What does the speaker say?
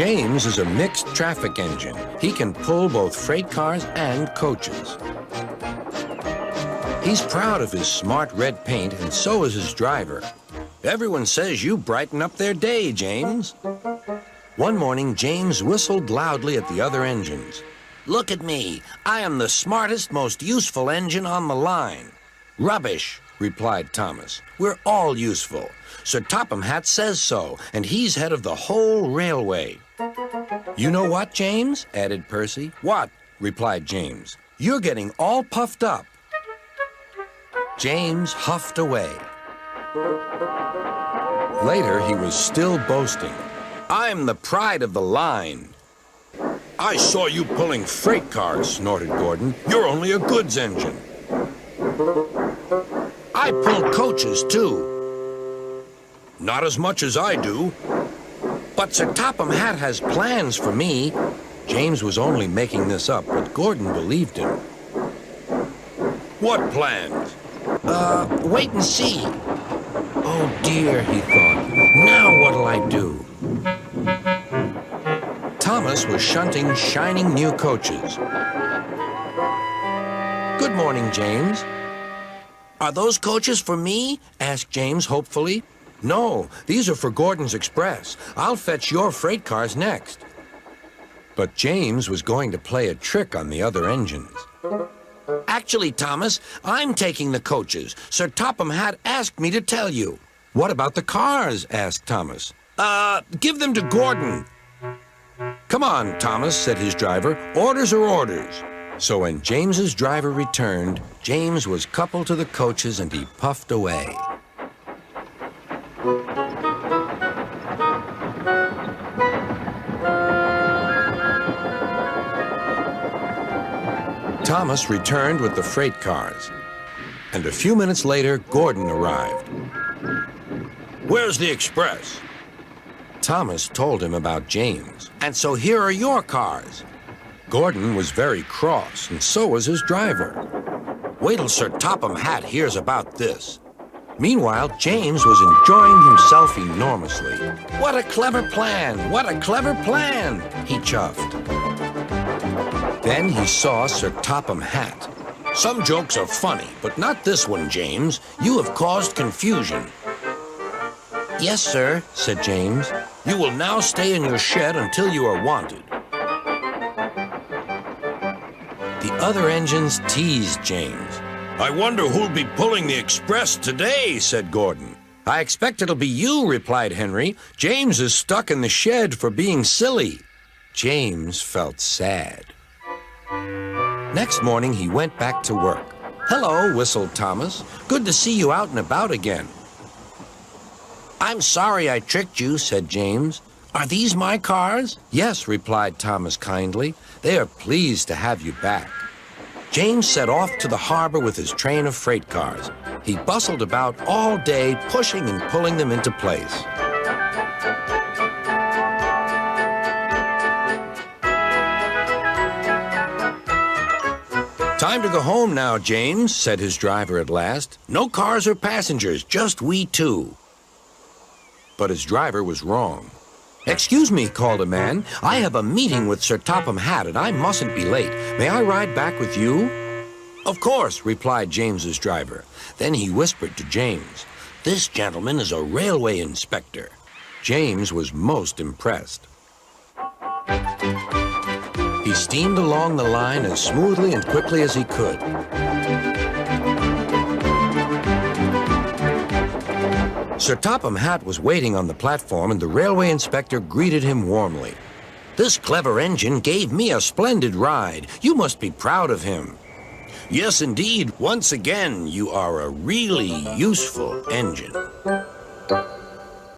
James is a mixed traffic engine. He can pull both freight cars and coaches. He's proud of his smart red paint, and so is his driver. Everyone says you brighten up their day, James. One morning, James whistled loudly at the other engines. Look at me. I am the smartest, most useful engine on the line. Rubbish, replied Thomas. We're all useful. Sir Topham Hatt says so, and he's head of the whole railway. You know what, James? Added Percy. What? Replied James. You're getting all puffed up. James huffed away. Later, he was still boasting. I'm the pride of the line. I saw you pulling freight cars, snorted Gordon. You're only a goods engine. I pull coaches, too. Not as much as I do. But Sir Topham Hatt has plans for me. James was only making this up, but Gordon believed him. What plans? Wait and see. Oh dear, he thought. Now what'll I do? Thomas was shunting shining new coaches. Good morning, James. Are those coaches for me? Asked James hopefully. No, these are for Gordon's Express. I'll fetch your freight cars next. But James was going to play a trick on the other engines. Actually, Thomas, I'm taking the coaches. Sir Topham Hatt asked me to tell you. What about the cars? Asked Thomas. Give them to Gordon. Come on, Thomas, said his driver. Orders are orders. So when James's driver returned, James was coupled to the coaches and he puffed away. Thomas returned with the freight cars, and a few minutes later, Gordon arrived. Where's the express? Thomas told him about James, and so here are your cars. Gordon was very cross, and so was his driver. Wait till Sir Topham Hatt hears about this. Meanwhile, James was enjoying himself enormously. What a clever plan! What a clever plan! He chuffed. Then he saw Sir Topham Hatt. Some jokes are funny, but not this one, James. You have caused confusion. Yes, sir, said James. You will now stay in your shed until you are wanted. The other engines teased James. I wonder who'll be pulling the express today, said Gordon. I expect it'll be you, replied Henry. James is stuck in the shed for being silly. James felt sad. Next morning, he went back to work. Hello, whistled Thomas. Good to see you out and about again. I'm sorry I tricked you, said James. Are these my cars? Yes, replied Thomas kindly. They are pleased to have you back. James set off to the harbor with his train of freight cars. He bustled about all day, pushing and pulling them into place. Time to go home now, James, said his driver at last. No cars or passengers, just we two. But his driver was wrong. Excuse me, called a man. I have a meeting with Sir Topham Hatt, and I mustn't be late. May I ride back with you? Of course, replied James's driver. Then he whispered to James, This gentleman is a railway inspector. James was most impressed. He steamed along the line as smoothly and quickly as he could. Sir Topham Hatt was waiting on the platform, and the railway inspector greeted him warmly. This clever engine gave me a splendid ride. You must be proud of him. Yes, indeed. Once again, you are a really useful engine.